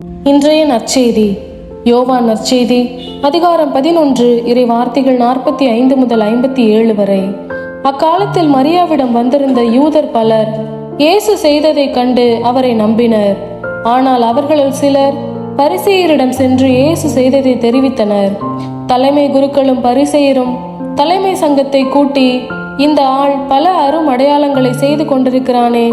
இன்றைய நற்செய்தி யோவான் நற்செய்தி அதிகாரம் 11 இறை வார்த்தைகள் 45 முதல் 57 வரை. அக்காலத்தில் மரியாவிடம் வந்திருந்த யூதர் பலர் இயேசு செய்ததை கண்டு அவரை நம்பினர். ஆனால் அவர்களுள் சிலர் பரிசேயரிடம் சென்று இயேசு செய்ததை தெரிவித்தனர். தலைமை குருக்களும் பரிசேயரும் தலைமை சங்கத்தை கூட்டி, இந்த ஆள் பல அரும் அடையாளங்களை செய்து கொண்டிருக்கிறானே,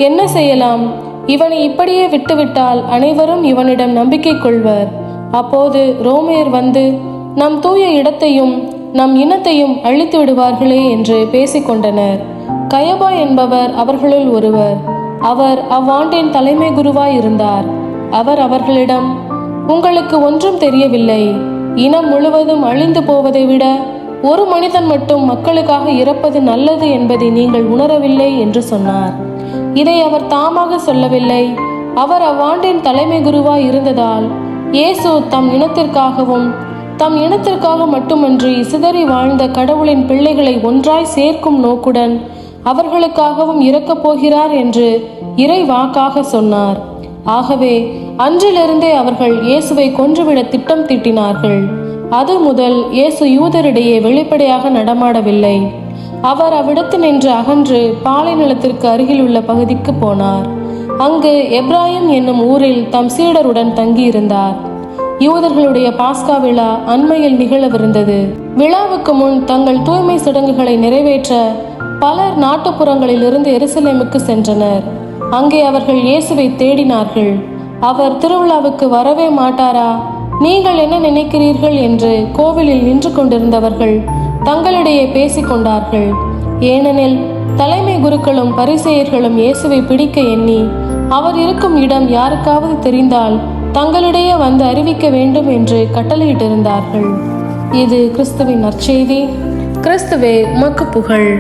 என்ன செய்யலாம்? இவனை இப்படியே விட்டுவிட்டால் அனைவரும் இவனிடம் நம்பிக்கை கொள்வர். அப்போது ரோமையர் வந்து நம் தூய இடத்தையும் நம் இனத்தையும் அழித்து விடுவார்களே என்று பேசிக்கொண்டனர். கயபா என்பவர் அவர்களுள் ஒருவர். அவர் அவ்வாண்டின் தலைமை குருவாய் இருந்தார். அவர் அவர்களிடம், உங்களுக்கு ஒன்றும் தெரியவில்லை. இனம் முழுவதும் அழிந்து போவதை விட ஒரு மனிதன் மட்டும் மக்களுக்காக இறப்பது நல்லது என்பதை நீங்கள் உணரவில்லை என்று சொன்னார். இதை அவர் தாமாக சொல்லவில்லை. அவர் அவ்வாண்டின் தலைமை குருவாய் இருந்ததால் இயேசு தம் இனத்திற்காக மட்டுமன்றி சிதறி வாழ்ந்த கடவுளின் பிள்ளைகளை ஒன்றாய் சேர்க்கும் நோக்குடன் அவர்களுக்காகவும் இறக்கப் போகிறார் என்று இறை வாக்காக சொன்னார். ஆகவே அன்றிலிருந்தே அவர்கள் இயேசுவை கொன்றுவிட திட்டம் தீட்டினார்கள். அது முதல் இயேசு யூதரிடையே வெளிப்படையாக நடமாடவில்லை. அவர் அவ்விடத்து நின்று அகன்று பாலை நிலத்திற்கு அருகில் உள்ள பகுதிக்கு போனார். அங்கு எப்ராயிம் என்னும் ஊரில் தம் சீடருடன் தங்கியிருந்தார். யூதர்களுடைய பாஸ்கா விழா அண்மையில் நிகழவிருந்தது. விழாவுக்கு முன் தங்கள் தூய்மை சடங்குகளை நிறைவேற்ற பலர் நாட்டுப்புறங்களிலிருந்து எருசலேமுக்கு சென்றனர். அங்கே அவர்கள் இயேசுவை தேடினார்கள். அவர் திருவிழாவுக்கு வரவே மாட்டாரா? நீங்கள் என்ன நினைக்கிறீர்கள் என்று கோவிலில் நின்று கொண்டிருந்தவர்கள் தங்களிடையே பேசிக்கொண்டார்கள். ஏனெனில் தலைமை குருக்களும் பரிசேயர்களும் இயேசுவை பிடிக்க எண்ணி அவர் இருக்கும் இடம் யாருக்காவது தெரிந்தால் தங்களிடையே வந்து அறிவிக்க வேண்டும் என்று கட்டளையிட்டிருந்தார்கள். இது கிறிஸ்துவின் நற்செய்தி. கிறிஸ்துவே உமக்கு புகழ்.